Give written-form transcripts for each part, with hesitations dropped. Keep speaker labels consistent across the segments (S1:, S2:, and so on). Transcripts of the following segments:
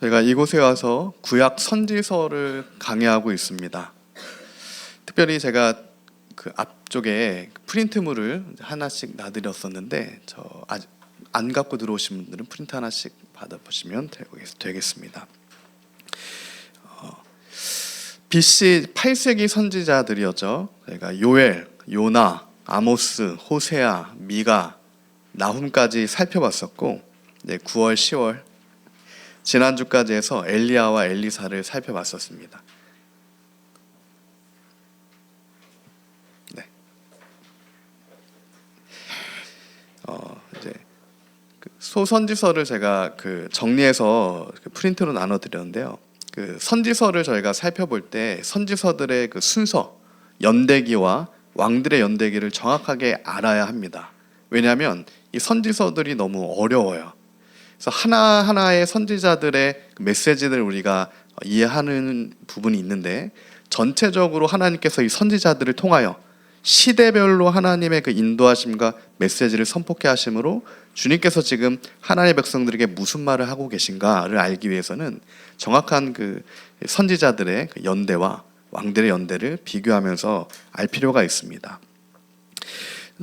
S1: 제가 이곳에 와서 구약 선지서를 강의하고 있습니다. 특별히 제가 그 앞쪽에 프린트물을 하나씩 놔드렸었는데 아직 안 갖고 들어오신 분들은 프린트 하나씩 받아보시면 되겠습니다. BC 8세기 선지자들이었죠. 제가 요엘, 요나, 아모스, 호세아, 미가, 나훔까지 살펴봤었고, 9월, 10월 지난주까지 해서 엘리야와 엘리사를 살펴봤었습니다. 네. 이제 소선지서를 제가 정리해서 프린트로 나눠드렸는데요. 선지서를 저희가 살펴볼 때 선지서들의 순서, 연대기와 왕들의 연대기를 정확하게 알아야 합니다. 왜냐하면 이 선지서들이 너무 어려워요. 그래서 하나하나의 선지자들의 메시지를 우리가 이해하는 부분이 있는데, 전체적으로 하나님께서 이 선지자들을 통하여 시대별로 하나님의 인도하심과 메시지를 선포케 하심으로 주님께서 지금 하나님의 백성들에게 무슨 말을 하고 계신가를 알기 위해서는 정확한 선지자들의 연대와 왕들의 연대를 비교하면서 알 필요가 있습니다.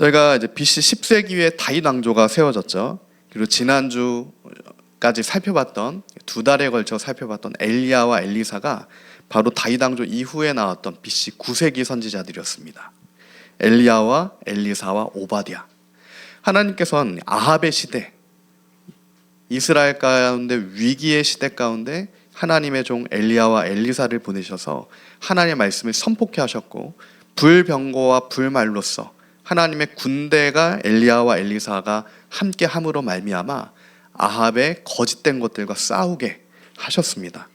S1: 저희가 이제 BC 10세기에 다윗 왕조가 세워졌죠. 그리고 지난주까지 살펴봤던, 2달에 걸쳐 살펴봤던 엘리야와 엘리사가 바로 다윗 왕조 이후에 나왔던 BC 9세기 선지자들이었습니다. 엘리야와 엘리사와 오바댜. 하나님께서는 아합의 시대, 이스라엘 가운데 위기의 시대 가운데 하나님의 종 엘리야와 엘리사를 보내셔서 하나님의 말씀을 선포케 하셨고, 불병거와 불말로써 하나님의 군대가 엘리야와 엘리사가 함께 함으로 말미암아 아합의 거짓된 것들과 싸우게 하셨습니다.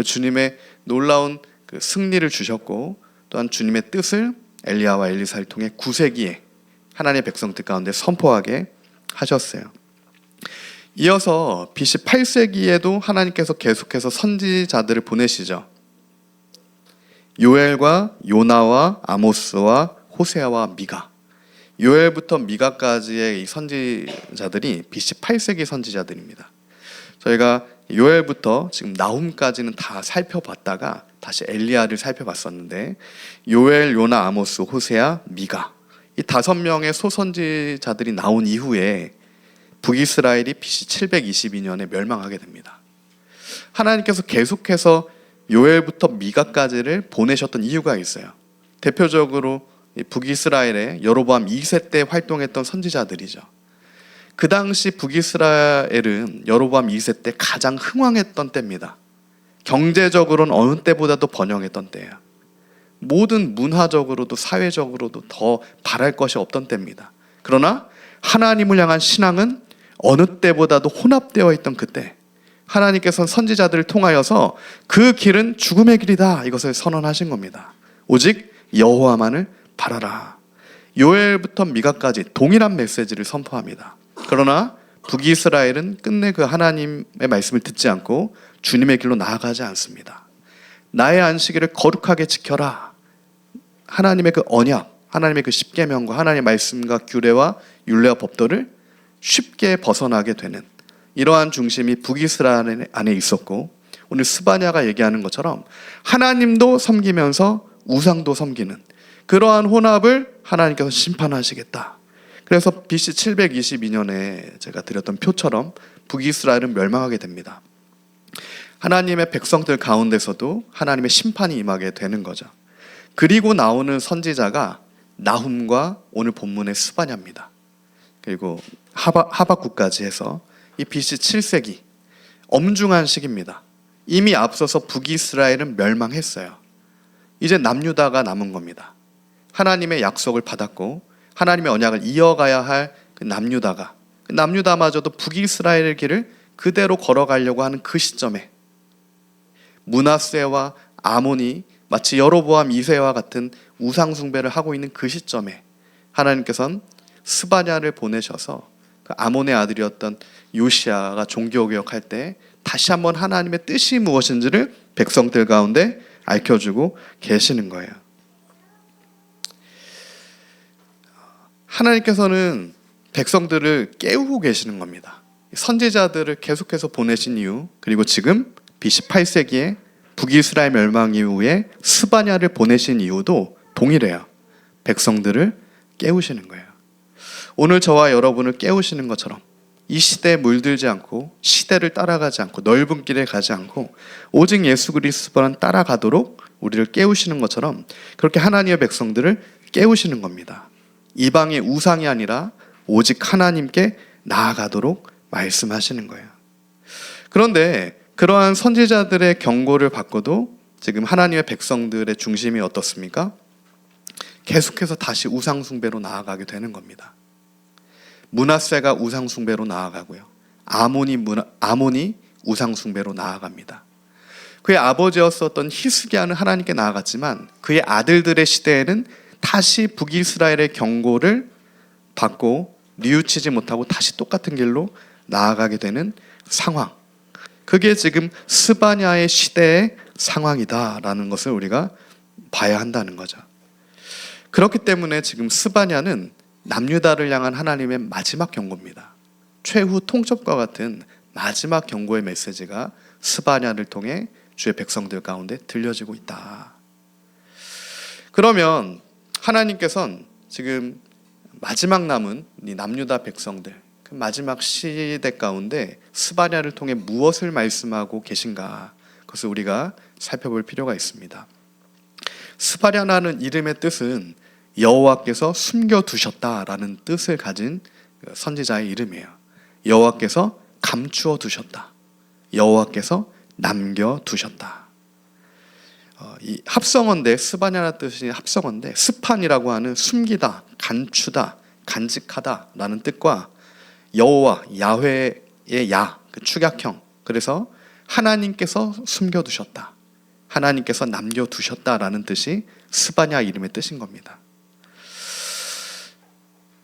S1: 주님의 놀라운 승리를 주셨고, 또한 주님의 뜻을 엘리야와 엘리사를 통해 9세기에 하나님의 백성들 가운데 선포하게 하셨어요. 이어서 BC 8세기에도 하나님께서 계속해서 선지자들을 보내시죠. 요엘과 요나와 아모스와 호세아와 미가. 요엘부터 미가까지의 이 선지자들이 BC 8세기 선지자들입니다. 저희가 요엘부터 지금 나훔까지는 다 살펴봤다가 다시 엘리야를 살펴봤었는데, 요엘, 요나, 아모스, 호세아, 미가, 이 5명의 소선지자들이 나온 이후에 북이스라엘이 BC 722년에 멸망하게 됩니다. 하나님께서 계속해서 요엘부터 미가까지를 보내셨던 이유가 있어요. 대표적으로 북이스라엘의 여로보암 2세 때 활동했던 선지자들이죠. 그 당시 북이스라엘은 여로보암 2세 때 가장 흥왕했던 때입니다. 경제적으로는 어느 때보다도 번영했던 때예요. 모든 문화적으로도 사회적으로도 더 바랄 것이 없던 때입니다. 그러나 하나님을 향한 신앙은 어느 때보다도 혼합되어 있던 그때, 하나님께서는 선지자들을 통하여서 그 길은 죽음의 길이다, 이것을 선언하신 겁니다. 오직 여호와만을 바라라. 요엘부터 미가까지 동일한 메시지를 선포합니다. 그러나 북이스라엘은 끝내 그 하나님의 말씀을 듣지 않고 주님의 길로 나아가지 않습니다. 나의 안식일을 거룩하게 지켜라. 하나님의 언약, 하나님의 십계명과 하나님의 말씀과 규례와 율례와 법도를 쉽게 벗어나게 되는 이러한 중심이 북이스라엘 안에 있었고, 오늘 스바냐가 얘기하는 것처럼 하나님도 섬기면서 우상도 섬기는 그러한 혼합을 하나님께서 심판하시겠다. 그래서 BC 722년에 제가 드렸던 표처럼 북이스라엘은 멸망하게 됩니다. 하나님의 백성들 가운데서도 하나님의 심판이 임하게 되는 거죠. 그리고 나오는 선지자가 나훔과 오늘 본문의 스바냐입니다. 그리고 하박국까지 해서 이 BC 7세기 엄중한 시기입니다. 이미 앞서서 북이스라엘은 멸망했어요. 이제 남유다가 남은 겁니다. 하나님의 약속을 받았고 하나님의 언약을 이어가야 할 남유다마저도 북이스라엘의 길을 그대로 걸어가려고 하는 그 시점에 므낫세와 아몬이 마치 여로보암 2세와 같은 우상숭배를 하고 있는 그 시점에 하나님께서는 스바냐를 보내셔서 아몬의 아들이었던 요시야가 종교개혁할 때 다시 한번 하나님의 뜻이 무엇인지를 백성들 가운데 알려주고 계시는 거예요. 하나님께서는 백성들을 깨우고 계시는 겁니다. 선지자들을 계속해서 보내신 이유, 그리고 지금 BC 8세기에 북이스라엘 멸망 이후에 스바냐를 보내신 이유도 동일해요. 백성들을 깨우시는 거예요. 오늘 저와 여러분을 깨우시는 것처럼 이 시대에 물들지 않고 시대를 따라가지 않고 넓은 길에 가지 않고 오직 예수 그리스도만 따라가도록 우리를 깨우시는 것처럼 그렇게 하나님의 백성들을 깨우시는 겁니다. 이방의 우상이 아니라 오직 하나님께 나아가도록 말씀하시는 거예요. 그런데 그러한 선지자들의 경고를 받고도 지금 하나님의 백성들의 중심이 어떻습니까? 계속해서 다시 우상 숭배로 나아가게 되는 겁니다. 므낫세가 우상 숭배로 나아가고요. 아몬이 우상 숭배로 나아갑니다. 그의 아버지였었던 히스기야는 하나님께 나아갔지만 그의 아들들의 시대에는 다시 북이스라엘의 경고를 받고 뉘우치지 못하고 다시 똑같은 길로 나아가게 되는 상황. 그게 지금 스바냐의 시대의 상황이다라는 것을 우리가 봐야 한다는 거죠. 그렇기 때문에 지금 스바냐는 남유다를 향한 하나님의 마지막 경고입니다. 최후 통첩과 같은 마지막 경고의 메시지가 스바냐를 통해 주의 백성들 가운데 들려지고 있다. 그러면 하나님께서는 지금 마지막 남은 이 남유다 백성들, 그 마지막 시대 가운데 스바냐를 통해 무엇을 말씀하고 계신가, 그것을 우리가 살펴볼 필요가 있습니다. 스바냐라는 이름의 뜻은 여호와께서 숨겨두셨다라는 뜻을 가진 선지자의 이름이에요. 여호와께서 감추어 두셨다. 여호와께서 남겨두셨다. 이 합성어인데, 스바냐라는 뜻이 합성어인데 스판이라고 하는 숨기다, 감추다, 간직하다라는 뜻과 여호와, 야훼의 야, 그 축약형, 그래서 하나님께서 숨겨두셨다, 하나님께서 남겨두셨다라는 뜻이 스바냐 이름의 뜻인 겁니다.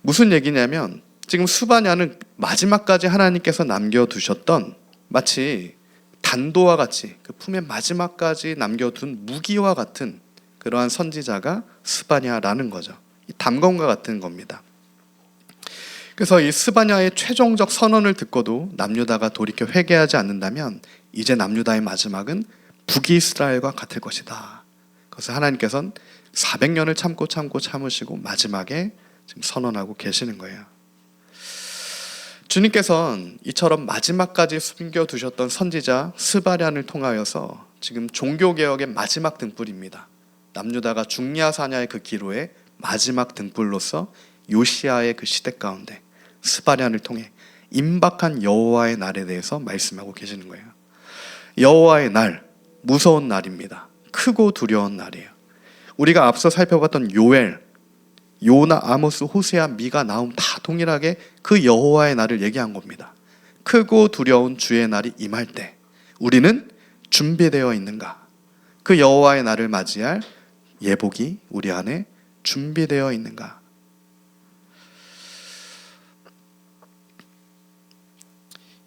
S1: 무슨 얘기냐면 지금 스바냐는 마지막까지 하나님께서 남겨두셨던 마치 단도와 같이 그 품의 마지막까지 남겨둔 무기와 같은 그러한 선지자가 스바냐라는 거죠. 이 담검과 같은 겁니다. 그래서 이 스바냐의 최종적 선언을 듣고도 남유다가 돌이켜 회개하지 않는다면 이제 남유다의 마지막은 북이스라엘과 같을 것이다. 그래서 하나님께서는 400년을 참으시고 마지막에 지금 선언하고 계시는 거예요. 주님께서는 이처럼 마지막까지 숨겨두셨던 선지자 스바냐를 통하여서 지금 종교개혁의 마지막 등불입니다. 남유다가 중야 사냐의 그 기로의 마지막 등불로서 요시야의 그 시대 가운데 스바냐를 통해 임박한 여호와의 날에 대해서 말씀하고 계시는 거예요. 여호와의 날, 무서운 날입니다. 크고 두려운 날이에요. 우리가 앞서 살펴봤던 요엘, 요나, 아모스, 호세아, 미가, 나훔 다 동일하게 그 여호와의 날을 얘기한 겁니다. 크고 두려운 주의 날이 임할 때 우리는 준비되어 있는가? 그 여호와의 날을 맞이할 예복이 우리 안에 준비되어 있는가?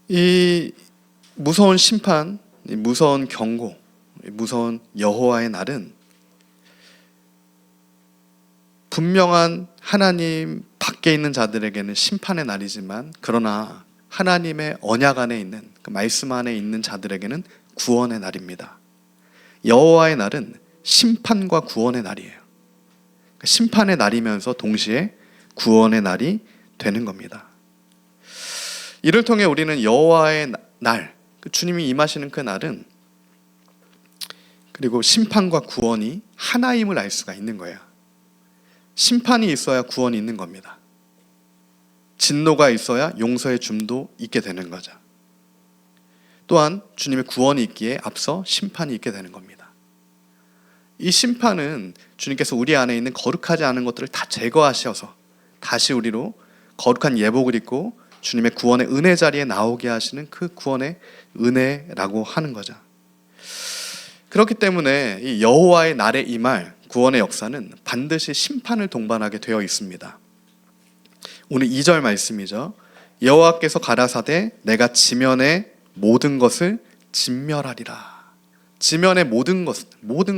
S1: 이 무서운 심판, 이 무서운 경고, 이 무서운 여호와의 날은 분명한 하나님 밖에 있는 자들에게는 심판의 날이지만 그러나 하나님의 언약 안에 있는 그 말씀 안에 있는 자들에게는 구원의 날입니다. 여호와의 날은 심판과 구원의 날이에요. 심판의 날이면서 동시에 구원의 날이 되는 겁니다. 이를 통해 우리는 여호와의 날, 주님이 임하시는 그 날은 그리고 심판과 구원이 하나임을 알 수가 있는 거예요. 심판이 있어야 구원이 있는 겁니다. 진노가 있어야 용서의 줌도 있게 되는 거죠. 또한 주님의 구원이 있기에 앞서 심판이 있게 되는 겁니다. 이 심판은 주님께서 우리 안에 있는 거룩하지 않은 것들을 다 제거하셔서 다시 우리로 거룩한 예복을 입고 주님의 구원의 은혜 자리에 나오게 하시는 그 구원의 은혜라고 하는 거죠. 그렇기 때문에 이 여호와의 날에 임할 구원의 역사는 반드시 심판을 동반하게 되어 있습니다. 오늘 2절 말씀이죠. 여호와께서 가라사대 내가 지면의 모든 것을 진멸하리라. 지면의 모든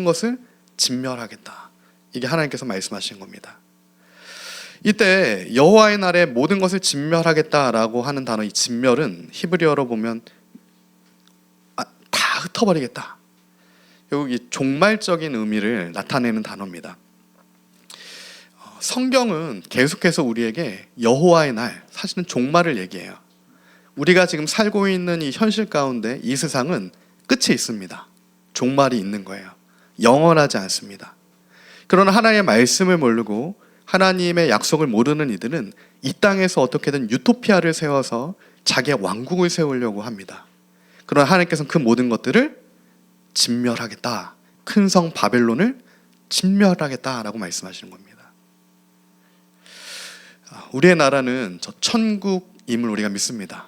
S1: 것을 진멸하겠다. 이게 하나님께서 말씀하신 겁니다. 이때 여호와의 날에 모든 것을 진멸하겠다라고 하는 단어, 이 진멸은 히브리어로 보면 다 흩어버리겠다. 여기 종말적인 의미를 나타내는 단어입니다. 성경은 계속해서 우리에게 여호와의 날, 사실은 종말을 얘기해요. 우리가 지금 살고 있는 이 현실 가운데 이 세상은 끝이 있습니다. 종말이 있는 거예요. 영원하지 않습니다. 그러나 하나님의 말씀을 모르고 하나님의 약속을 모르는 이들은 이 땅에서 어떻게든 유토피아를 세워서 자기의 왕국을 세우려고 합니다. 그러나 하나님께서는 그 모든 것들을 진멸하겠다. 큰 성 바벨론을 진멸하겠다라고 말씀하시는 겁니다. 우리의 나라는 저 천국임을 우리가 믿습니다.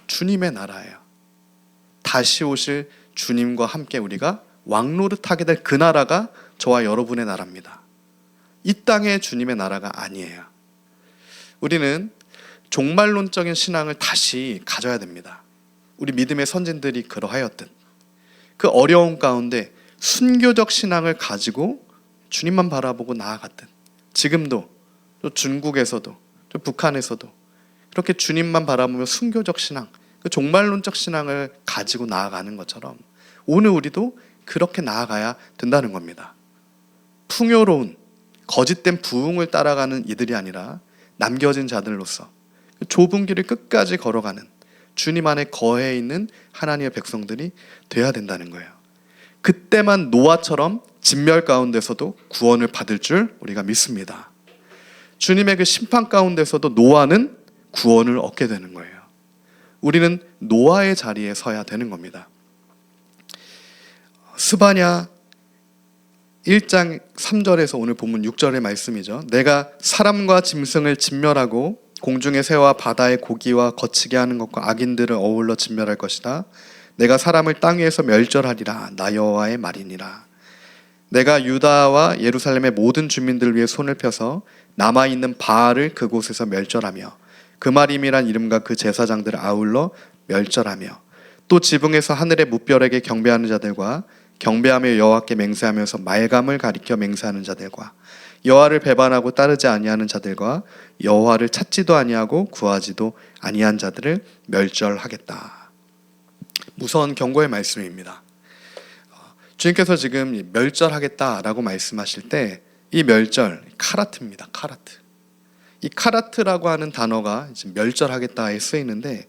S1: 주님의 나라예요. 다시 오실 주님과 함께 우리가 왕노릇하게 될 그 나라가 저와 여러분의 나라입니다. 이 땅의 주님의 나라가 아니에요. 우리는 종말론적인 신앙을 다시 가져야 됩니다. 우리 믿음의 선진들이 그러하였듯 그 어려움 가운데 순교적 신앙을 가지고 주님만 바라보고 나아갔듯 지금도 또 중국에서도 또 북한에서도 그렇게 주님만 바라보며 순교적 신앙, 그 종말론적 신앙을 가지고 나아가는 것처럼 오늘 우리도 그렇게 나아가야 된다는 겁니다. 풍요로운 거짓된 부흥을 따라가는 이들이 아니라 남겨진 자들로서 좁은 길을 끝까지 걸어가는 주님 안에 거해 있는 하나님의 백성들이 돼야 된다는 거예요. 그때만 노아처럼 진멸 가운데서도 구원을 받을 줄 우리가 믿습니다. 주님의 그 심판 가운데서도 노아는 구원을 얻게 되는 거예요. 우리는 노아의 자리에 서야 되는 겁니다. 스바냐 1장 3절에서 오늘 본문 6절의 말씀이죠. 내가 사람과 짐승을 진멸하고 공중의 새와 바다의 고기와 거치게 하는 것과 악인들을 어울러 진멸할 것이다. 내가 사람을 땅 위에서 멸절하리라. 나 여호와의 말이니라. 내가 유다와 예루살렘의 모든 주민들을 위해 손을 펴서 남아있는 바알을 그곳에서 멸절하며 그마림이란 이름과 그 제사장들을 아울러 멸절하며 또 지붕에서 하늘의 무별에게 경배하는 자들과 경배하며 여호와께 맹세하면서 말감을 가리켜 맹세하는 자들과 여호와를 배반하고 따르지 아니하는 자들과 여호와를 찾지도 아니하고 구하지도 아니한 자들을 멸절하겠다. 무서운 경고의 말씀입니다. 주님께서 지금 멸절하겠다라고 말씀하실 때 이 멸절, 카라트입니다. 카라트. 이 카라트라고 하는 단어가 지금 멸절하겠다에 쓰이는데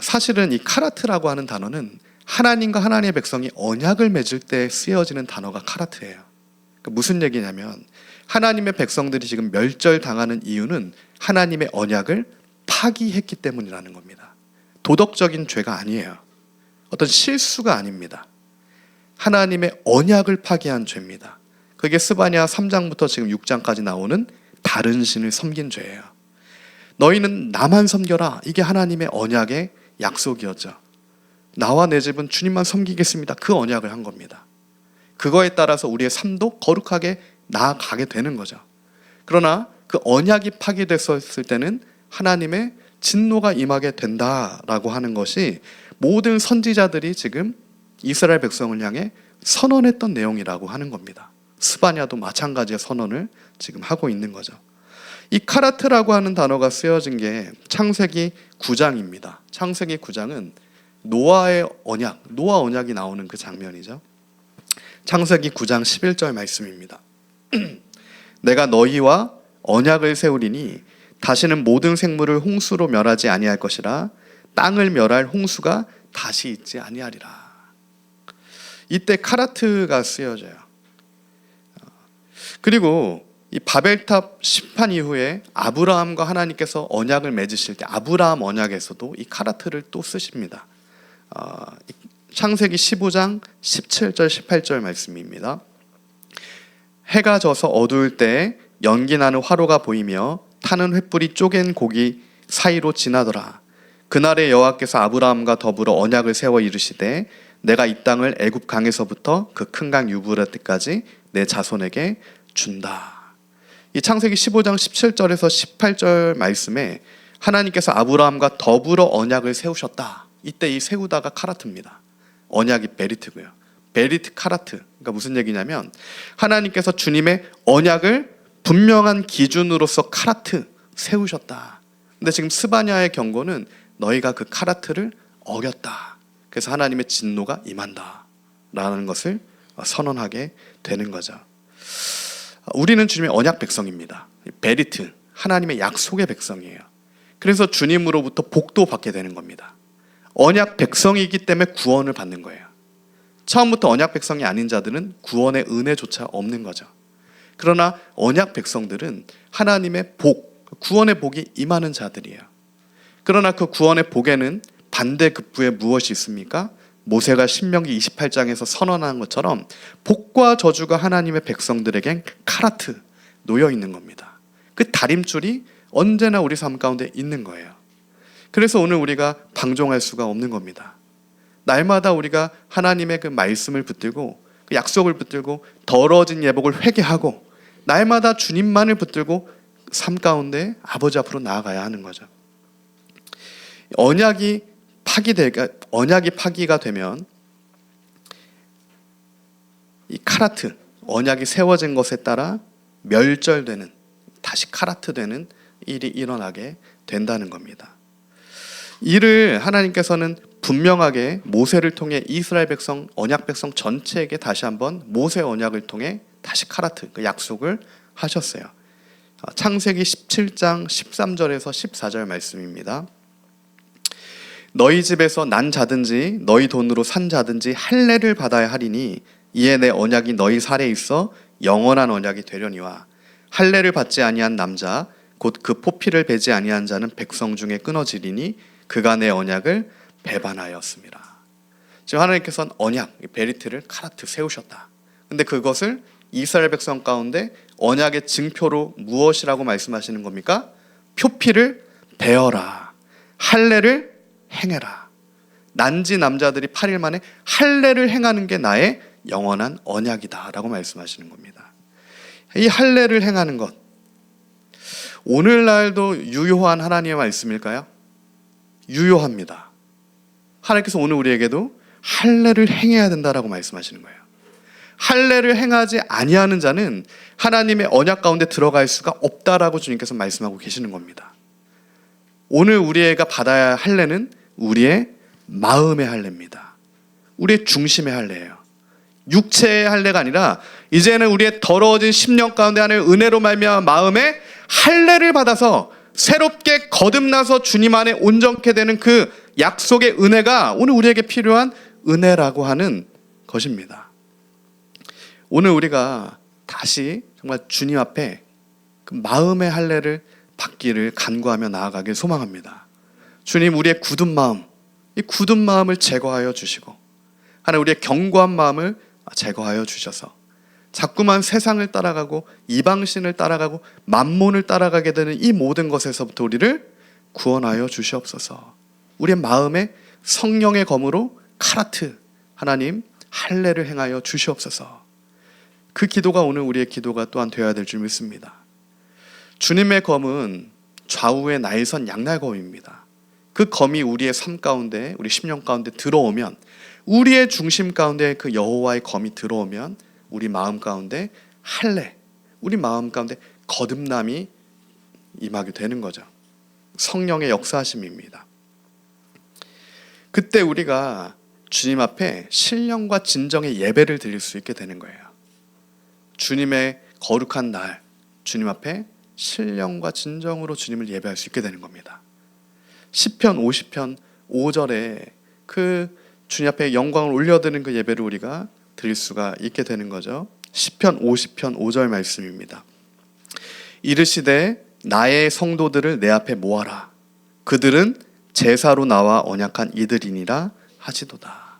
S1: 사실은 이 카라트라고 하는 단어는 하나님과 하나님의 백성이 언약을 맺을 때 쓰여지는 단어가 카라트예요. 그러니까 무슨 얘기냐면 하나님의 백성들이 지금 멸절당하는 이유는 하나님의 언약을 파기했기 때문이라는 겁니다. 도덕적인 죄가 아니에요. 어떤 실수가 아닙니다. 하나님의 언약을 파기한 죄입니다. 그게 스바냐 3장부터 지금 6장까지 나오는 다른 신을 섬긴 죄예요. 너희는 나만 섬겨라. 이게 하나님의 언약의 약속이었죠. 나와 내 집은 주님만 섬기겠습니다. 그 언약을 한 겁니다. 그거에 따라서 우리의 삶도 거룩하게 나아가게 되는 거죠. 그러나 그 언약이 파기됐었을 때는 하나님의 진노가 임하게 된다라고 하는 것이 모든 선지자들이 지금 이스라엘 백성을 향해 선언했던 내용이라고 하는 겁니다. 스바냐도 마찬가지의 선언을 지금 하고 있는 거죠. 이 카라트라고 하는 단어가 쓰여진 게 창세기 9장입니다. 창세기 9장은 노아의 언약, 노아 언약이 나오는 그 장면이죠. 창세기 9장 11절 말씀입니다. 내가 너희와 언약을 세우리니 다시는 모든 생물을 홍수로 멸하지 아니할 것이라. 땅을 멸할 홍수가 다시 있지 아니하리라. 이때 카라트가 쓰여져요. 그리고 이 바벨탑 심판 이후에 아브라함과 하나님께서 언약을 맺으실 때 아브라함 언약에서도 이 카라트를 또 쓰십니다. 창세기 15장 17절 18절 말씀입니다. 해가 져서 어두울 때 연기 나는 화로가 보이며 타는 횃불이 쪼갠 고기 사이로 지나더라. 그날에 여호와께서 아브라함과 더불어 언약을 세워 이르시되 내가 이 땅을 애굽 강에서부터 그 큰 강 유브라데까지 내 자손에게 준다. 이 창세기 15장 17절에서 18절 말씀에 하나님께서 아브라함과 더불어 언약을 세우셨다. 이때 이 세우다가 카라트입니다. 언약이 베리트고요. 베리트 카라트. 그러니까 무슨 얘기냐면 하나님께서 주님의 언약을 분명한 기준으로서 카라트 세우셨다. 근데 지금 스바냐의 경고는 너희가 그 카라트를 어겼다. 그래서 하나님의 진노가 임한다 라는 것을 선언하게 되는 거죠. 우리는 주님의 언약 백성입니다. 베리트, 하나님의 약속의 백성이에요. 그래서 주님으로부터 복도 받게 되는 겁니다. 언약 백성이기 때문에 구원을 받는 거예요. 처음부터 언약 백성이 아닌 자들은 구원의 은혜조차 없는 거죠. 그러나 언약 백성들은 하나님의 복, 구원의 복이 임하는 자들이에요. 그러나 그 구원의 복에는 반대급부에 무엇이 있습니까? 모세가 신명기 28장에서 선언한 것처럼 복과 저주가 하나님의 백성들에겐 카라트 놓여 있는 겁니다. 그 다림줄이 언제나 우리 삶 가운데 있는 거예요. 그래서 오늘 우리가 방종할 수가 없는 겁니다. 날마다 우리가 하나님의 그 말씀을 붙들고 그 약속을 붙들고 더러워진 예복을 회개하고 날마다 주님만을 붙들고 삶 가운데 아버지 앞으로 나아가야 하는 거죠. 언약이 파기가 되면 이 카라트, 언약이 세워진 것에 따라 멸절되는, 다시 카라트 되는 일이 일어나게 된다는 겁니다. 이를 하나님께서는 분명하게 모세를 통해 이스라엘 백성, 언약 백성 전체에게 다시 한번 모세 언약을 통해 다시 카라트, 그 약속을 하셨어요. 창세기 17장 13절에서 14절 말씀입니다. 너희 집에서 난 자든지 너희 돈으로 산 자든지 할례를 받아야 하리니 이에 내 언약이 너희 살에 있어 영원한 언약이 되려니와 할례를 받지 아니한 남자 곧 그 포피를 베지 아니한 자는 백성 중에 끊어지리니 그가 내 언약을 배반하였습니다. 지금 하나님께서는 언약, 베리트를 카라트 세우셨다. 근데 그것을 이스라엘 백성 가운데 언약의 증표로 무엇이라고 말씀하시는 겁니까? 표피를 베어라. 할례를 행해라. 난지 남자들이 8일 만에 할례를 행하는 게 나의 영원한 언약이다 라고 말씀하시는 겁니다. 이 할례를 행하는 것, 오늘날도 유효한 하나님의 말씀일까요? 유효합니다. 하나님께서 오늘 우리에게도 할례를 행해야 된다라고 말씀하시는 거예요. 할례를 행하지 아니하는 자는 하나님의 언약 가운데 들어갈 수가 없다라고 주님께서 말씀하고 계시는 겁니다. 오늘 우리가 받아야 할 할례는 우리의 마음의 할례입니다. 우리의 중심의 할례예요. 육체의 할례가 아니라 이제는 우리의 더러워진 심령 가운데 하나님의 은혜로 말미암아 마음의 할례를 받아서 새롭게 거듭나서 주님 안에 온전케 되는 그 약속의 은혜가 오늘 우리에게 필요한 은혜라고 하는 것입니다. 오늘 우리가 다시 정말 주님 앞에 그 마음의 할례를 받기를 간구하며 나아가길 소망합니다. 주님, 우리의 굳은 마음, 이 굳은 마음을 제거하여 주시고 하나님 우리의 견고한 마음을 제거하여 주셔서 자꾸만 세상을 따라가고 이방신을 따라가고 만몬을 따라가게 되는 이 모든 것에서부터 우리를 구원하여 주시옵소서. 우리의 마음에 성령의 검으로 카라트, 하나님 할례를 행하여 주시옵소서. 그 기도가 오늘 우리의 기도가 또한 되어야 될 줄 믿습니다. 주님의 검은 좌우의 날선 양날검입니다. 그 검이 우리의 삶 가운데, 우리 심령 가운데 들어오면, 우리의 중심 가운데 그 여호와의 검이 들어오면 우리 마음 가운데 할례, 우리 마음 가운데 거듭남이 임하게 되는 거죠. 성령의 역사하심입니다. 그때 우리가 주님 앞에 신령과 진정의 예배를 드릴 수 있게 되는 거예요. 주님의 거룩한 날, 주님 앞에 신령과 진정으로 주님을 예배할 수 있게 되는 겁니다. 시편 50편 5절에 그 주님 앞에 영광을 올려드리는 그 예배를 우리가 드릴 수가 있게 되는 거죠. 시편 50편 5절 말씀입니다. 이르시되 나의 성도들을 내 앞에 모아라. 그들은 제사로 나와 언약한 이들이니라 하시도다.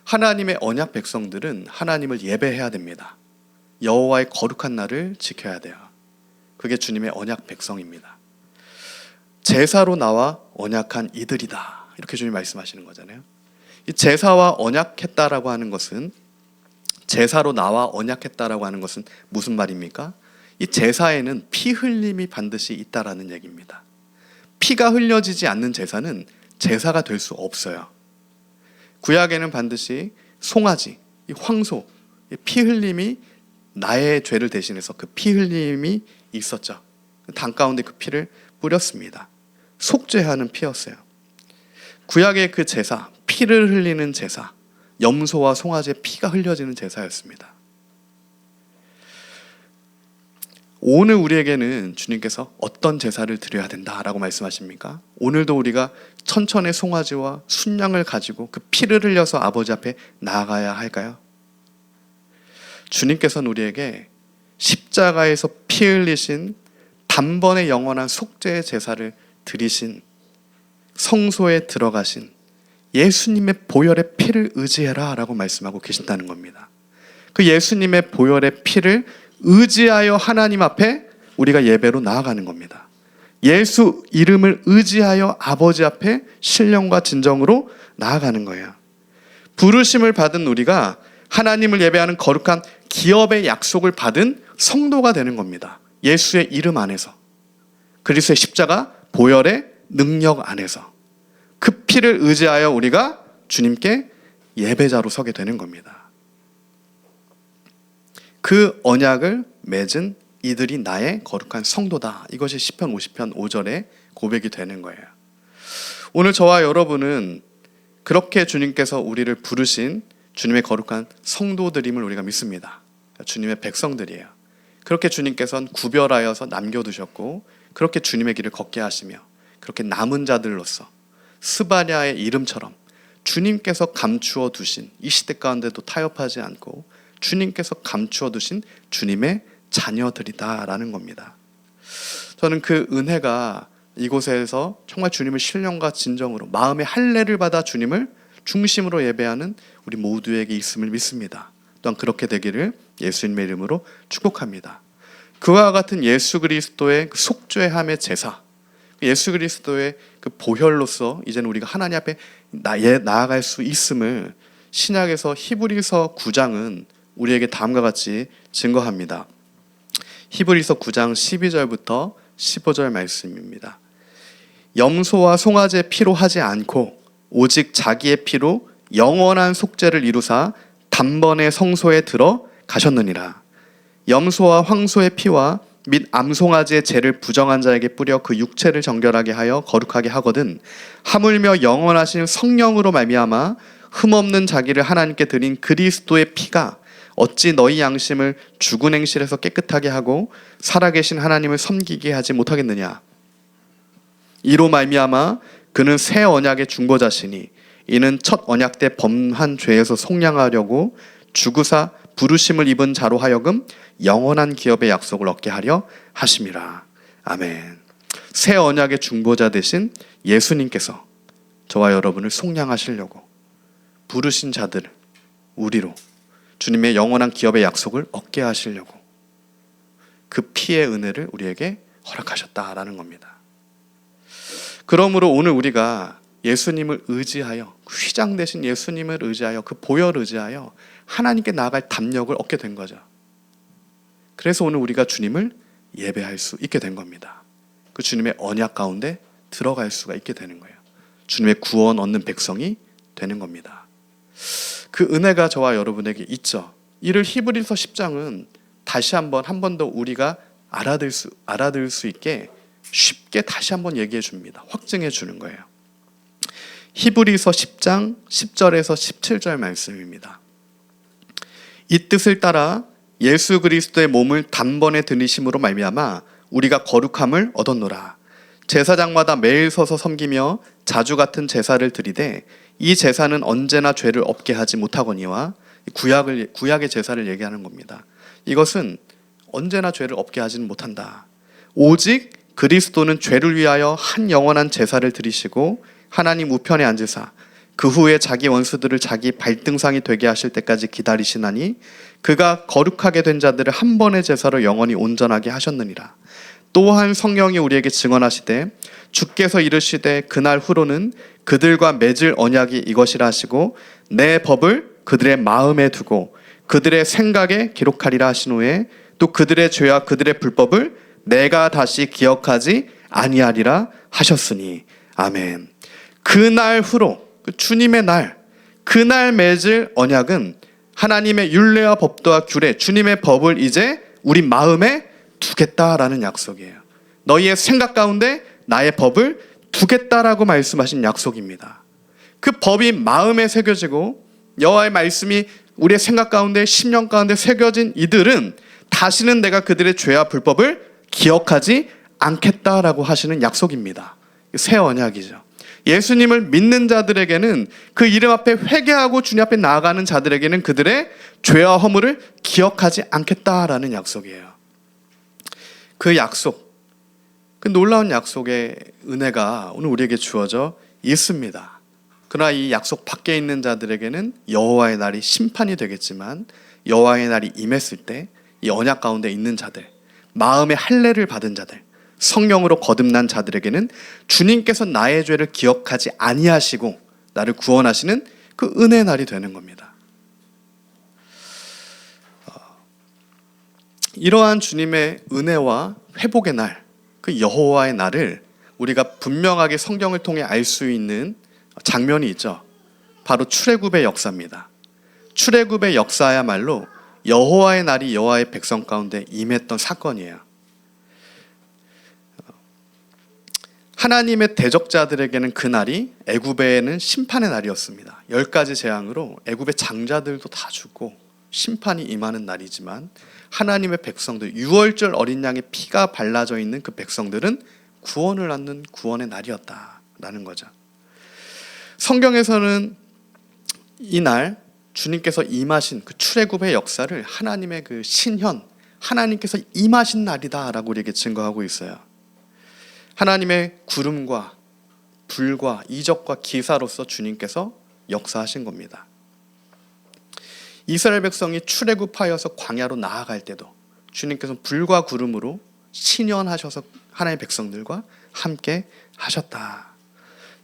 S1: 하나님의 언약 백성들은 하나님을 예배해야 됩니다. 여호와의 거룩한 날을 지켜야 돼요. 그게 주님의 언약 백성입니다. 제사로 나와 언약한 이들이다. 이렇게 주님 말씀하시는 거잖아요. 이 제사와 언약했다라고 하는 것은, 제사로 나와 언약했다라고 하는 것은 무슨 말입니까? 이 제사에는 피 흘림이 반드시 있다라는 얘기입니다. 피가 흘려지지 않는 제사는 제사가 될 수 없어요. 구약에는 반드시 송아지, 이 황소, 이 피 흘림이 나의 죄를 대신해서 그 피 흘림이 있었죠. 당 가운데 그 피를 뿌렸습니다. 속죄하는 피였어요. 구약의 그 제사, 피를 흘리는 제사, 염소와 송아지의 피가 흘려지는 제사였습니다. 오늘 우리에게는 주님께서 어떤 제사를 드려야 된다라고 말씀하십니까? 오늘도 우리가 천천의 송아지와 순양을 가지고 그 피를 흘려서 아버지 앞에 나아가야 할까요? 주님께서는 우리에게 십자가에서 피 흘리신 단번에 영원한 속죄의 제사를 드리신 성소에 들어가신 예수님의 보혈의 피를 의지해라 라고 말씀하고 계신다는 겁니다. 그 예수님의 보혈의 피를 의지하여 하나님 앞에 우리가 예배로 나아가는 겁니다. 예수 이름을 의지하여 아버지 앞에 신령과 진정으로 나아가는 거예요. 부르심을 받은 우리가 하나님을 예배하는 거룩한 기업의 약속을 받은 성도가 되는 겁니다. 예수의 이름 안에서, 그리스도의 십자가 보혈의 능력 안에서 그 피를 의지하여 우리가 주님께 예배자로 서게 되는 겁니다. 그 언약을 맺은 이들이 나의 거룩한 성도다. 이것이 시편 50편 5절의 고백이 되는 거예요. 오늘 저와 여러분은 그렇게 주님께서 우리를 부르신 주님의 거룩한 성도들임을 우리가 믿습니다. 주님의 백성들이에요. 그렇게 주님께서는 구별하여서 남겨두셨고 그렇게 주님의 길을 걷게 하시며 그렇게 남은 자들로서 스바냐의 이름처럼 주님께서 감추어 두신 이 시대 가운데도 타협하지 않고 주님께서 감추어 두신 주님의 자녀들이다라는 겁니다. 저는 그 은혜가 이곳에서 정말 주님을 신령과 진정으로 마음의 할례를 받아 주님을 중심으로 예배하는 우리 모두에게 있음을 믿습니다. 또한 그렇게 되기를 예수님의 이름으로 축복합니다. 그와 같은 예수 그리스도의 그 속죄함의 제사, 예수 그리스도의 그 보혈로서 이제는 우리가 하나님 앞에 나아갈 수 있음을 신약에서 히브리서 9장은 우리에게 다음과 같이 증거합니다. 히브리서 9장 12절부터 15절 말씀입니다. 염소와 송아지의 피로 하지 않고 오직 자기의 피로 영원한 속죄를 이루사 단번에 성소에 들어 가셨느니라. 염소와 황소의 피와 및 암송아지의 죄를 부정한 자에게 뿌려 그 육체를 정결하게 하여 거룩하게 하거든 하물며 영원하신 성령으로 말미암아 흠없는 자기를 하나님께 드린 그리스도의 피가 어찌 너희 양심을 죽은 행실에서 깨끗하게 하고 살아계신 하나님을 섬기게 하지 못하겠느냐. 이로 말미암아 그는 새 언약의 중보자시니 이는 첫 언약 때 범한 죄에서 속량하려고 죽으사 부르심을 입은 자로 하여금 영원한 기업의 약속을 얻게 하려 하심이라. 아멘. 새 언약의 중보자 되신 예수님께서 저와 여러분을 속량하시려고 부르신 자들 우리로 주님의 영원한 기업의 약속을 얻게 하시려고 그 피의 은혜를 우리에게 허락하셨다라는 겁니다. 그러므로 오늘 우리가 예수님을 의지하여 휘장 되신 예수님을 의지하여 그 보혈을 의지하여 하나님께 나아갈 담력을 얻게 된 거죠. 그래서 오늘 우리가 주님을 예배할 수 있게 된 겁니다. 그 주님의 언약 가운데 들어갈 수가 있게 되는 거예요. 주님의 구원 얻는 백성이 되는 겁니다. 그 은혜가 저와 여러분에게 있죠. 이를 히브리서 10장은 다시 한 번 더 우리가 알아들 수 있게 쉽게 다시 한번 얘기해 줍니다. 확증해 주는 거예요. 히브리서 10장 10절에서 17절 말씀입니다. 이 뜻을 따라 예수 그리스도의 몸을 단번에 들이심으로 말미암아 우리가 거룩함을 얻었노라. 제사장마다 매일 서서 섬기며 자주 같은 제사를 드리되 이 제사는 언제나 죄를 없게 하지 못하거니와 구약의 제사를 얘기하는 겁니다. 이것은 언제나 죄를 없게 하지는 못한다. 오직 그리스도는 죄를 위하여 한 영원한 제사를 드리시고 하나님 우편에 앉으사 그 후에 자기 원수들을 자기 발등상이 되게 하실 때까지 기다리시나니 그가 거룩하게 된 자들을 한 번의 제사로 영원히 온전하게 하셨느니라. 또한 성령이 우리에게 증언하시되 주께서 이르시되 그날 후로는 그들과 맺을 언약이 이것이라 하시고 내 법을 그들의 마음에 두고 그들의 생각에 기록하리라 하신 후에 또 그들의 죄와 그들의 불법을 내가 다시 기억하지 아니하리라 하셨으니 아멘. 그날 후로 그 주님의 날 그날 맺을 언약은 하나님의 율례와 법도와 규례, 주님의 법을 이제 우리 마음에 두겠다라는 약속이에요. 너희의 생각 가운데 나의 법을 두겠다라고 말씀하신 약속입니다. 그 법이 마음에 새겨지고 여호와의 말씀이 우리의 생각 가운데, 심령 가운데 새겨진 이들은 다시는 내가 그들의 죄와 불법을 기억하지 않겠다라고 하시는 약속입니다. 새 언약이죠. 예수님을 믿는 자들에게는, 그 이름 앞에 회개하고 주님 앞에 나아가는 자들에게는 그들의 죄와 허물을 기억하지 않겠다라는 약속이에요. 그 약속, 그 놀라운 약속의 은혜가 오늘 우리에게 주어져 있습니다. 그러나 이 약속 밖에 있는 자들에게는 여호와의 날이 심판이 되겠지만, 여호와의 날이 임했을 때 이 언약 가운데 있는 자들, 마음의 할례를 받은 자들, 성령으로 거듭난 자들에게는 주님께서 나의 죄를 기억하지 아니하시고 나를 구원하시는 그 은혜의 날이 되는 겁니다. 이러한 주님의 은혜와 회복의 날, 그 여호와의 날을 우리가 분명하게 성경을 통해 알 수 있는 장면이 있죠. 바로 출애굽의 역사입니다. 출애굽의 역사야말로 여호와의 날이 여호와의 백성 가운데 임했던 사건이에요. 하나님의 대적자들에게는 그 날이 애굽에는 심판의 날이었습니다. 10가지 재앙으로 애굽의 장자들도 다 죽고 심판이 임하는 날이지만, 하나님의 백성들, 유월절 어린 양의 피가 발라져 있는 그 백성들은 구원을 얻는 구원의 날이었다라는 거죠. 성경에서는 이날 주님께서 임하신 그 출애굽의 역사를 하나님의 그 신현, 하나님께서 임하신 날이다라고 우리에게 증거하고 있어요. 하나님의 구름과 불과 이적과 기사로서 주님께서 역사하신 겁니다. 이스라엘 백성이 출애굽하여서 광야로 나아갈 때도 주님께서 불과 구름으로 신현하셔서 하나님의 백성들과 함께 하셨다.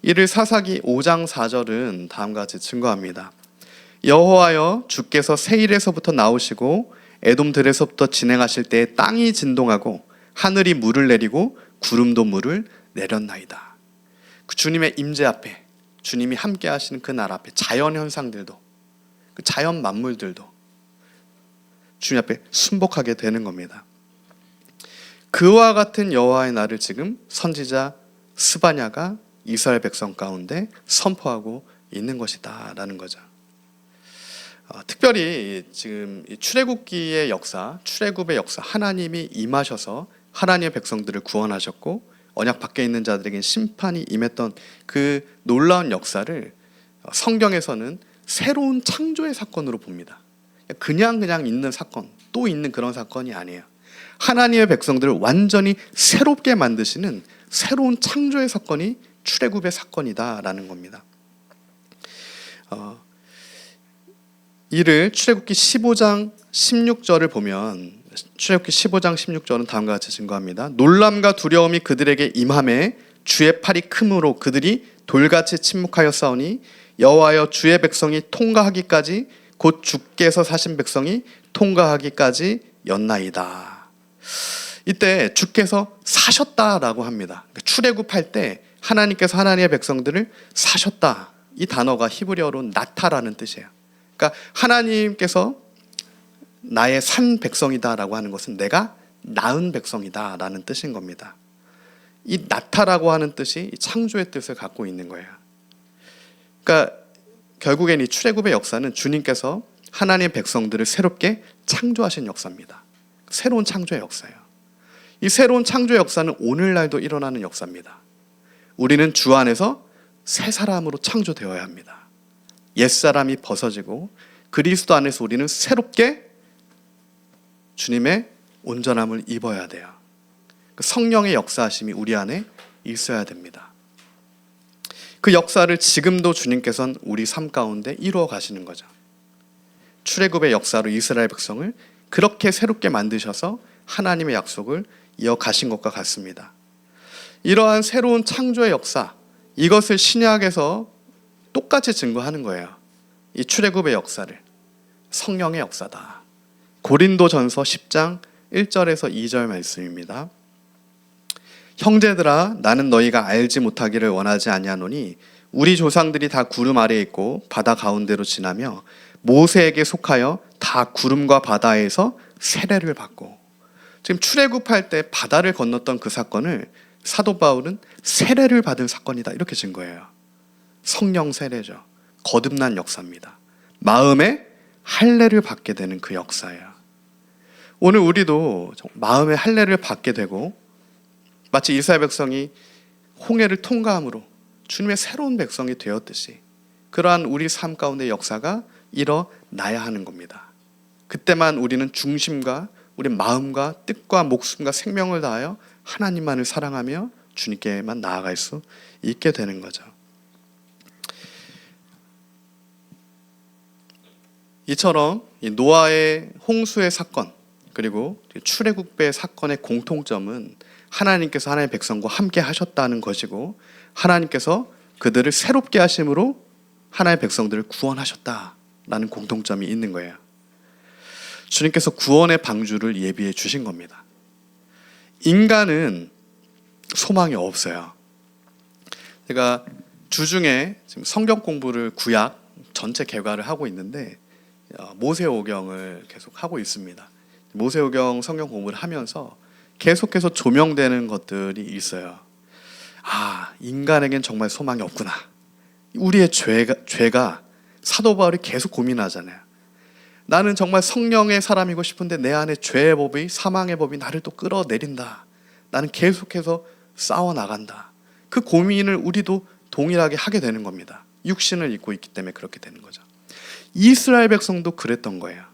S1: 이를 사사기 5장 4절은 다음과 같이 증거합니다. 여호와여, 주께서 세일에서부터 나오시고 에돔 들에서부터 진행하실 때 땅이 진동하고 하늘이 물을 내리고 구름도 물을 내렸나이다. 그 주님의 임재 앞에, 주님이 함께 하시는 그 날 앞에 자연 현상들도, 그 자연 만물들도 주님 앞에 순복하게 되는 겁니다. 그와 같은 여호와의 날을 지금 선지자 스바냐가 이스라엘 백성 가운데 선포하고 있는 것이다라는 거죠. 특별히 지금 출애굽기의 역사, 출애굽의 역사, 하나님이 임하셔서 하나님의 백성들을 구원하셨고 언약 밖에 있는 자들에게 심판이 임했던 그 놀라운 역사를 성경에서는 새로운 창조의 사건으로 봅니다. 그냥 있는 사건, 또 있는 그런 사건이 아니에요. 하나님의 백성들을 완전히 새롭게 만드시는 새로운 창조의 사건이 출애굽의 사건이다라는 겁니다. 이를 출애굽기 15장 16절을 보면, 출애굽기 15장 16절은 다음과 같이 증거합니다. 놀람과 두려움이 그들에게 임하매 주의 팔이 크므로 그들이 돌같이 침묵하였사오니 여호와여, 주의 백성이 통과하기까지, 곧 주께서 사신 백성이 통과하기까지 였나이다. 이때 주께서 사셨다라고 합니다. 출애굽할 때 하나님께서 하나님의 백성들을 사셨다. 이 단어가 히브리어로 나타라는 뜻이에요. 그러니까 하나님께서 나의 산 백성이다라고 하는 것은 내가 낳은 백성이다라는 뜻인 겁니다. 이 나타라고 하는 뜻이 창조의 뜻을 갖고 있는 거예요. 그러니까 결국엔 이 출애굽의 역사는 주님께서 하나님의 백성들을 새롭게 창조하신 역사입니다. 새로운 창조의 역사예요. 이 새로운 창조의 역사는 오늘날도 일어나는 역사입니다. 우리는 주 안에서 새 사람으로 창조되어야 합니다. 옛사람이 벗어지고 그리스도 안에서 우리는 새롭게 주님의 온전함을 입어야 돼요. 성령의 역사하심이 우리 안에 있어야 됩니다. 그 역사를 지금도 주님께서는 우리 삶 가운데 이루어 가시는 거죠. 출애굽의 역사로 이스라엘 백성을 그렇게 새롭게 만드셔서 하나님의 약속을 이어가신 것과 같습니다. 이러한 새로운 창조의 역사, 이것을 신약에서 똑같이 증거하는 거예요. 이 출애굽의 역사를 성령의 역사다. 고린도전서 10장 1절에서 2절 말씀입니다. 형제들아, 나는 너희가 알지 못하기를 원하지 아니하노니 우리 조상들이 다 구름 아래에 있고 바다 가운데로 지나며 모세에게 속하여 다 구름과 바다에서 세례를 받고, 지금 출애굽할 때 바다를 건넜던 그 사건을 사도 바울은 세례를 받은 사건이다 이렇게 진 거예요. 성령 세례죠. 거듭난 역사입니다. 마음에 할례를 받게 되는 그 역사예요. 오늘 우리도 마음의 할례를 받게 되고 마치 이스라엘 백성이 홍해를 통과함으로 주님의 새로운 백성이 되었듯이 그러한 우리 삶 가운데 역사가 일어나야 하는 겁니다. 그때만 우리는 중심과 우리 마음과 뜻과 목숨과 생명을 다하여 하나님만을 사랑하며 주님께만 나아갈 수 있게 되는 거죠. 이처럼 노아의 홍수의 사건 그리고 출애굽의 사건의 공통점은 하나님께서 하나님의 백성과 함께 하셨다는 것이고, 하나님께서 그들을 새롭게 하심으로 하나님의 백성들을 구원하셨다라는 공통점이 있는 거예요. 주님께서 구원의 방주를 예비해 주신 겁니다. 인간은 소망이 없어요. 제가 주중에 지금 성경 공부를 구약 전체 개괄을 하고 있는데 모세오경을 계속 하고 있습니다. 모세오경 성경 공부를 하면서 계속해서 조명되는 것들이 있어요. 아, 인간에겐 정말 소망이 없구나. 우리의 죄가 사도 바울이 계속 고민하잖아요. 나는 정말 성령의 사람이고 싶은데 내 안에 죄의 법이, 사망의 법이 나를 또 끌어내린다. 나는 계속해서 싸워나간다. 그 고민을 우리도 동일하게 하게 되는 겁니다. 육신을 입고 있기 때문에 그렇게 되는 거죠. 이스라엘 백성도 그랬던 거예요.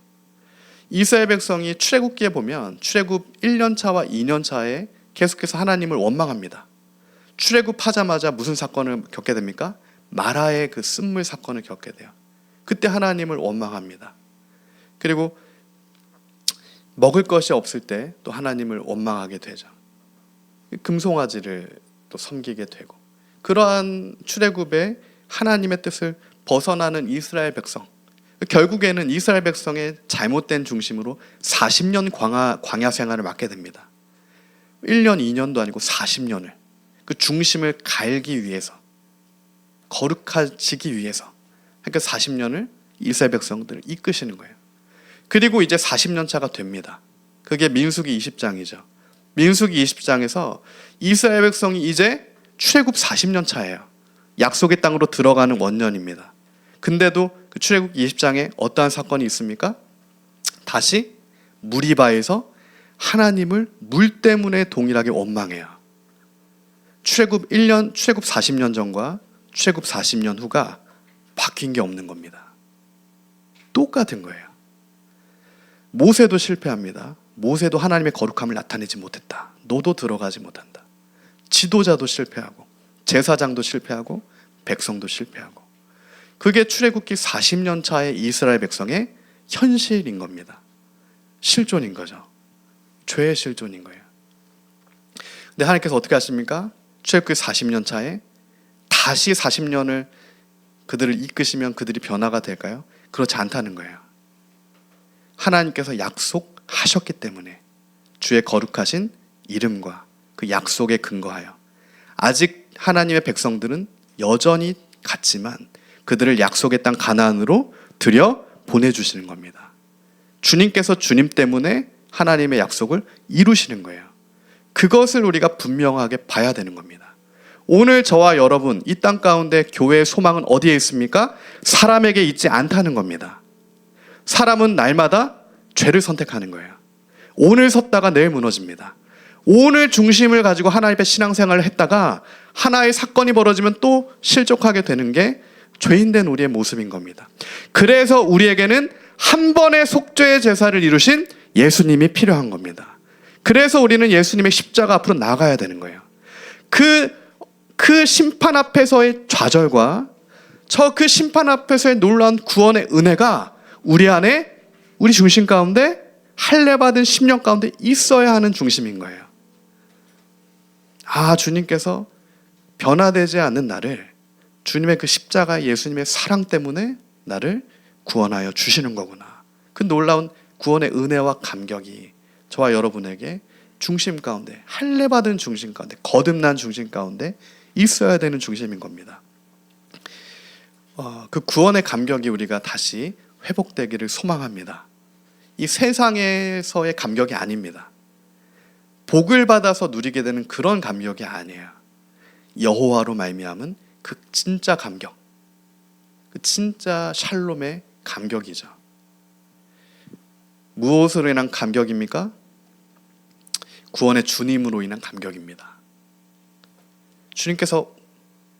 S1: 이스라엘 백성이 출애굽기에 보면 출애굽 1년차와 2년차에 계속해서 하나님을 원망합니다. 출애굽하자마자 무슨 사건을 겪게 됩니까? 마라의 그 쓴물 사건을 겪게 돼요. 그때 하나님을 원망합니다. 그리고 먹을 것이 없을 때 또 하나님을 원망하게 되죠. 금송아지를 또 섬기게 되고, 그러한 출애굽에 하나님의 뜻을 벗어나는 이스라엘 백성, 결국에는 이스라엘 백성의 잘못된 중심으로 40년 광야 생활을 맞게 됩니다. 1년, 2년도 아니고 40년을 그 중심을 갈기 위해서, 거룩해지기 위해서, 그러니까 40년을 이스라엘 백성들을 이끄시는 거예요. 그리고 이제 40년 차가 됩니다. 그게 민수기 20장이죠. 민수기 20장에서 이스라엘 백성이 이제 출애굽 40년 차예요. 약속의 땅으로 들어가는 원년입니다. 근데도 그 출애굽 20장에 어떠한 사건이 있습니까? 다시 무리바에서 하나님을 물 때문에 동일하게 원망해요. 출애굽 40년 전과 출애굽 40년 후가 바뀐 게 없는 겁니다. 똑같은 거예요. 모세도 실패합니다. 모세도 하나님의 거룩함을 나타내지 못했다. 너도 들어가지 못한다. 지도자도 실패하고, 제사장도 실패하고, 백성도 실패하고. 그게 출애굽기 40년 차의 이스라엘 백성의 현실인 겁니다. 실존인 거죠. 죄의 실존인 거예요. 근데 하나님께서 어떻게 하십니까? 출애굽기 40년 차에 다시 40년을 그들을 이끄시면 그들이 변화가 될까요? 그렇지 않다는 거예요. 하나님께서 약속하셨기 때문에 주의 거룩하신 이름과 그 약속에 근거하여 아직 하나님의 백성들은 여전히 같지만 그들을 약속의 땅 가나안으로 들여 보내주시는 겁니다. 주님께서 주님 때문에 하나님의 약속을 이루시는 거예요. 그것을 우리가 분명하게 봐야 되는 겁니다. 오늘 저와 여러분, 이 땅 가운데 교회의 소망은 어디에 있습니까? 사람에게 있지 않다는 겁니다. 사람은 날마다 죄를 선택하는 거예요. 오늘 섰다가 내일 무너집니다. 오늘 중심을 가지고 하나님 앞에 신앙생활을 했다가 하나의 사건이 벌어지면 또 실족하게 되는 게 죄인된 우리의 모습인 겁니다. 그래서 우리에게는 한 번의 속죄의 제사를 이루신 예수님이 필요한 겁니다. 그래서 우리는 예수님의 십자가 앞으로 나가야 되는 거예요. 그 심판 앞에서의 좌절과 그 심판 앞에서의 놀라운 구원의 은혜가 우리 안에, 우리 중심 가운데, 할례받은 10년 가운데 있어야 하는 중심인 거예요. 아, 주님께서 변화되지 않는 나를, 주님의 그 십자가, 예수님의 사랑 때문에 나를 구원하여 주시는 거구나. 그 놀라운 구원의 은혜와 감격이 저와 여러분에게 중심 가운데, 할례받은 중심 가운데, 거듭난 중심 가운데 있어야 되는 중심인 겁니다. 그 구원의 감격이 우리가 다시 회복되기를 소망합니다. 이 세상에서의 감격이 아닙니다. 복을 받아서 누리게 되는 그런 감격이 아니에요. 여호와로 말미암은 그 진짜 감격, 그 진짜 샬롬의 감격이죠. 무엇으로 인한 감격입니까? 구원의 주님으로 인한 감격입니다. 주님께서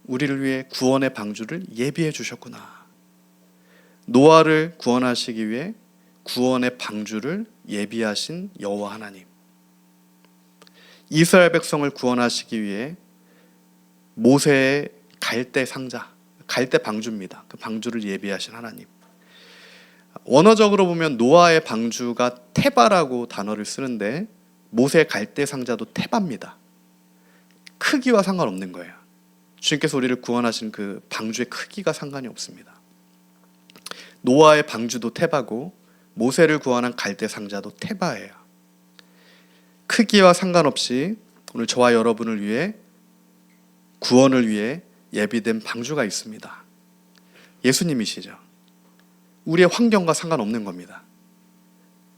S1: 우리를 위해 구원의 방주를 예비해 주셨구나. 노아를 구원하시기 위해 구원의 방주를 예비하신 여호와 하나님, 이스라엘 백성을 구원하시기 위해 모세의 갈대 상자, 갈대 방주입니다. 그 방주를 예비하신 하나님. 원어적으로 보면 노아의 방주가 테바라고 단어를 쓰는데 모세의 갈대 상자도 테바입니다. 크기와 상관없는 거예요. 주님께서 우리를 구원하신 그 방주의 크기가 상관이 없습니다. 노아의 방주도 테바고 모세를 구원한 갈대 상자도 테바예요. 크기와 상관없이 오늘 저와 여러분을 위해, 구원을 위해 예비된 방주가 있습니다. 예수님이시죠. 우리의 환경과 상관없는 겁니다.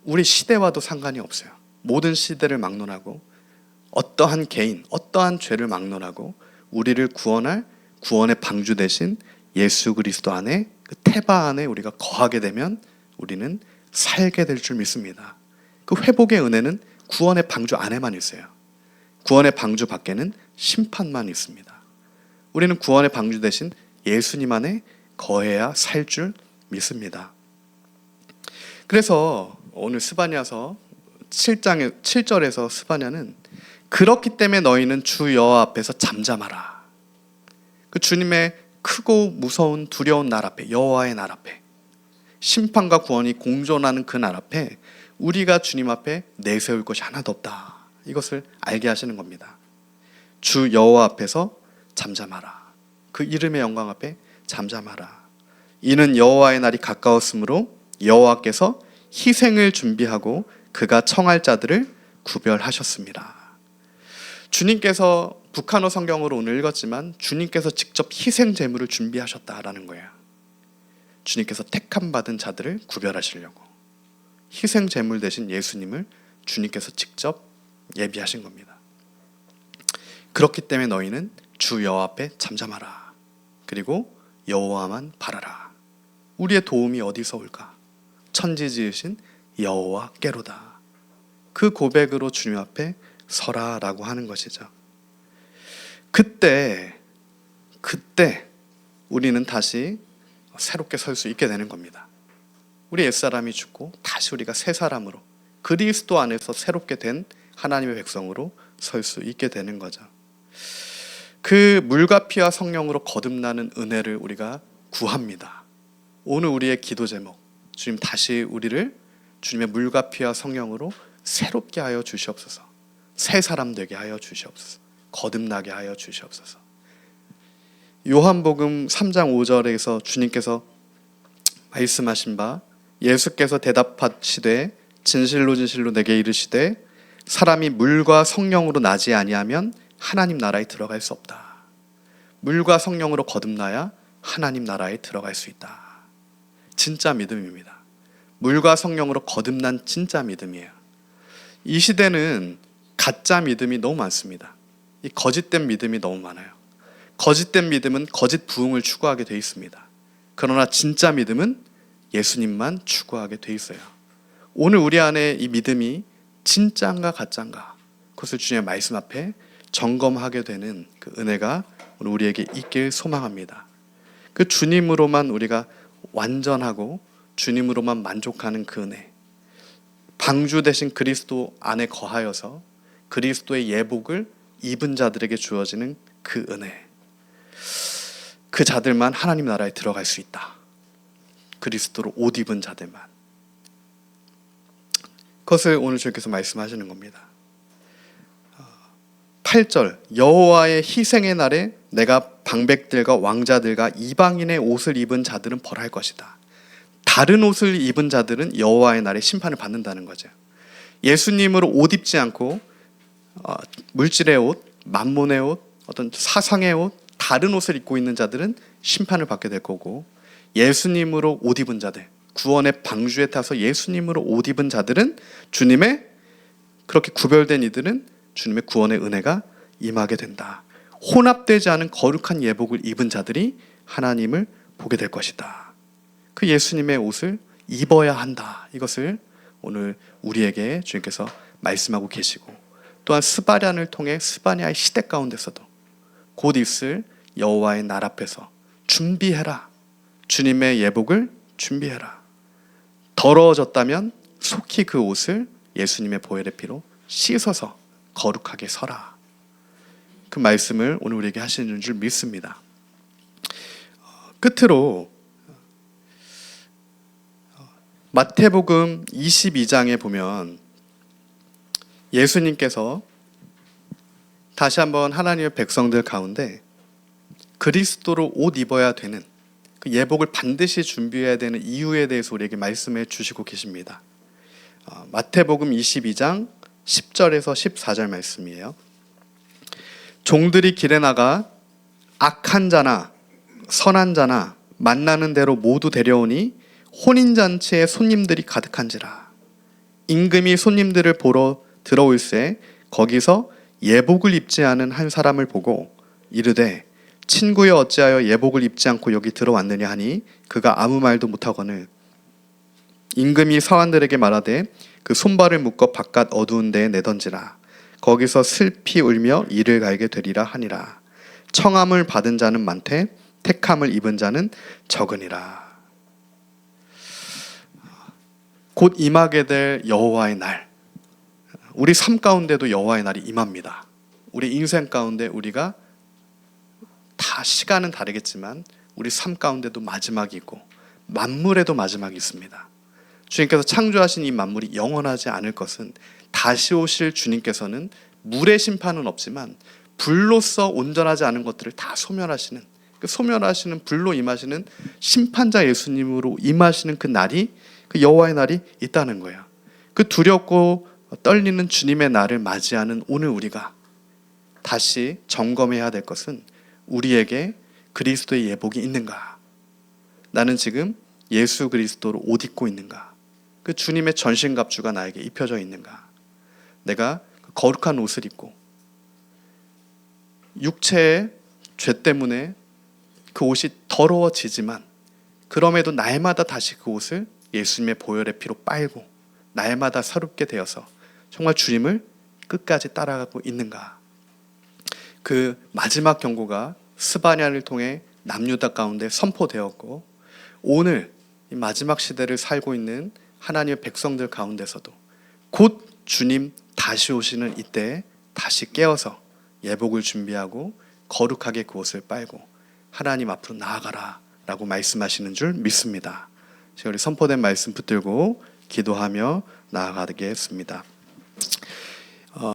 S1: 우리 시대와도 상관이 없어요. 모든 시대를 막론하고 어떠한 개인, 어떠한 죄를 막론하고 우리를 구원할 구원의 방주 대신 예수 그리스도 안에, 그 테바 안에 우리가 거하게 되면 우리는 살게 될 줄 믿습니다. 그 회복의 은혜는 구원의 방주 안에만 있어요. 구원의 방주 밖에는 심판만 있습니다. 우리는 구원의 방주 대신 예수님 안에 거해야 살 줄 믿습니다. 그래서 오늘 스바냐서 7절에서 스바냐는 그렇기 때문에 너희는 주 여호와 앞에서 잠잠하라. 그 주님의 크고 무서운 두려운 날 앞에, 여호와의 날 앞에, 심판과 구원이 공존하는 그 날 앞에 우리가 주님 앞에 내세울 것이 하나도 없다. 이것을 알게 하시는 겁니다. 주 여호와 앞에서 잠잠하라. 그 이름의 영광 앞에 잠잠하라. 이는 여호와의 날이 가까웠으므로 여호와께서 희생을 준비하고 그가 청할 자들을 구별하셨습니다. 주님께서 북한어 성경으로 오늘 읽었지만 주님께서 직접 희생 제물을 준비하셨다라는 거예요. 주님께서 택함 받은 자들을 구별하시려고 희생 제물 대신 예수님을 주님께서 직접 예비하신 겁니다. 그렇기 때문에 너희는 주 여호와 앞에 잠잠하라. 그리고 여호와만 바라라. 우리의 도움이 어디서 올까? 천지 지으신 여호와께로다. 그 고백으로 주님 앞에 서라라고 하는 것이죠. 그때 우리는 다시 새롭게 설 수 있게 되는 겁니다. 우리 옛사람이 죽고 다시 우리가 새 사람으로 그리스도 안에서 새롭게 된 하나님의 백성으로 설 수 있게 되는 거죠. 그 물과 피와 성령으로 거듭나는 은혜를 우리가 구합니다. 오늘 우리의 기도 제목, 주님 다시 우리를 주님의 물과 피와 성령으로 새롭게 하여 주시옵소서. 새 사람 되게 하여 주시옵소서. 거듭나게 하여 주시옵소서. 요한복음 3장 5절에서 주님께서 말씀하신 바, 예수께서 대답하시되 진실로 진실로 내게 이르시되 사람이 물과 성령으로 나지 아니하면 하나님 나라에 들어갈 수 없다. 물과 성령으로 거듭나야 하나님 나라에 들어갈 수 있다. 진짜 믿음입니다. 물과 성령으로 거듭난 진짜 믿음이에요. 이 시대는 가짜 믿음이 너무 많습니다. 이 거짓된 믿음이 너무 많아요. 거짓된 믿음은 거짓 부흥을 추구하게 돼 있습니다. 그러나 진짜 믿음은 예수님만 추구하게 돼 있어요. 오늘 우리 안에 이 믿음이 진짜인가 가짜인가, 그것을 주님의 말씀 앞에 점검하게 되는 그 은혜가 오늘 우리에게 있길 소망합니다. 그 주님으로만 우리가 완전하고 주님으로만 만족하는 그 은혜, 방주 대신 그리스도 안에 거하여서 그리스도의 예복을 입은 자들에게 주어지는 그 은혜, 그 자들만 하나님 나라에 들어갈 수 있다. 그리스도로 옷 입은 자들만. 그것을 오늘 주님께서 말씀하시는 겁니다. 8절, 여호와의 희생의 날에 내가 방백들과 왕자들과 이방인의 옷을 입은 자들은 벌할 것이다. 다른 옷을 입은 자들은 여호와의 날에 심판을 받는다는 거죠. 예수님으로 옷 입지 않고 물질의 옷, 만몬의 옷, 어떤 사상의 옷, 다른 옷을 입고 있는 자들은 심판을 받게 될 거고, 예수님으로 옷 입은 자들, 구원의 방주에 타서 예수님으로 옷 입은 자들은 주님의, 그렇게 구별된 이들은 주님의 구원의 은혜가 임하게 된다. 혼합되지 않은 거룩한 예복을 입은 자들이 하나님을 보게 될 것이다. 그 예수님의 옷을 입어야 한다. 이것을 오늘 우리에게 주님께서 말씀하고 계시고, 또한 스바랴를 통해 스바냐의 시대 가운데서도 곧 있을 여호와의 날 앞에서 준비해라. 주님의 예복을 준비해라. 더러워졌다면 속히 그 옷을 예수님의 보혈의 피로 씻어서 거룩하게 서라. 그 말씀을 오늘 우리에게 하시는 줄 믿습니다. 끝으로 마태복음 22장에 보면 예수님께서 다시 한번 하나님의 백성들 가운데 그리스도로 옷 입어야 되는 그 예복을 반드시 준비해야 되는 이유에 대해서 우리에게 말씀해 주시고 계십니다. 마태복음 22장 10절에서 14절 말씀이에요. 종들이 길에 나가 악한 자나 선한 자나 만나는 대로 모두 데려오니 혼인잔치에 손님들이 가득한지라. 임금이 손님들을 보러 들어올새 거기서 예복을 입지 않은 한 사람을 보고 이르되 친구여 어찌하여 예복을 입지 않고 여기 들어왔느냐 하니 그가 아무 말도 못하거늘 임금이 사환들에게 말하되 그 손발을 묶어 바깥 어두운 데에 내던지라. 거기서 슬피 울며 이를 갈게 되리라 하니라. 청함을 받은 자는 많되 택함을 입은 자는 적으니라. 곧 임하게 될 여호와의 날, 우리 삶 가운데도 여호와의 날이 임합니다. 우리 인생 가운데 우리가 다 시간은 다르겠지만 우리 삶 가운데도 마지막이 있고 만물에도 마지막이 있습니다. 주님께서 창조하신 이 만물이 영원하지 않을 것은 다시 오실 주님께서는 물의 심판은 없지만 불로서 온전하지 않은 것들을 다 소멸하시는, 그 소멸하시는 불로 임하시는 심판자 예수님으로 임하시는 그 날이, 그 여호와의 날이 있다는 거예요. 그 두렵고 떨리는 주님의 날을 맞이하는 오늘 우리가 다시 점검해야 될 것은 우리에게 그리스도의 예복이 있는가? 나는 지금 예수 그리스도로 옷 입고 있는가? 그 주님의 전신갑주가 나에게 입혀져 있는가? 내가 거룩한 옷을 입고 육체의 죄 때문에 그 옷이 더러워지지만 그럼에도 날마다 다시 그 옷을 예수님의 보혈의 피로 빨고 날마다 새롭게 되어서 정말 주님을 끝까지 따라가고 있는가? 그 마지막 경고가 스바냐를 통해 남유다 가운데 선포되었고, 오늘 이 마지막 시대를 살고 있는 하나님의 백성들 가운데서도 곧 주님 다시 오시는 이때에 다시 깨어서 예복을 준비하고 거룩하게 그 옷을 빨고 하나님 앞으로 나아가라 라고 말씀하시는 줄 믿습니다. 제가 우리 선포된 말씀 붙들고 기도하며 나아가겠습니다.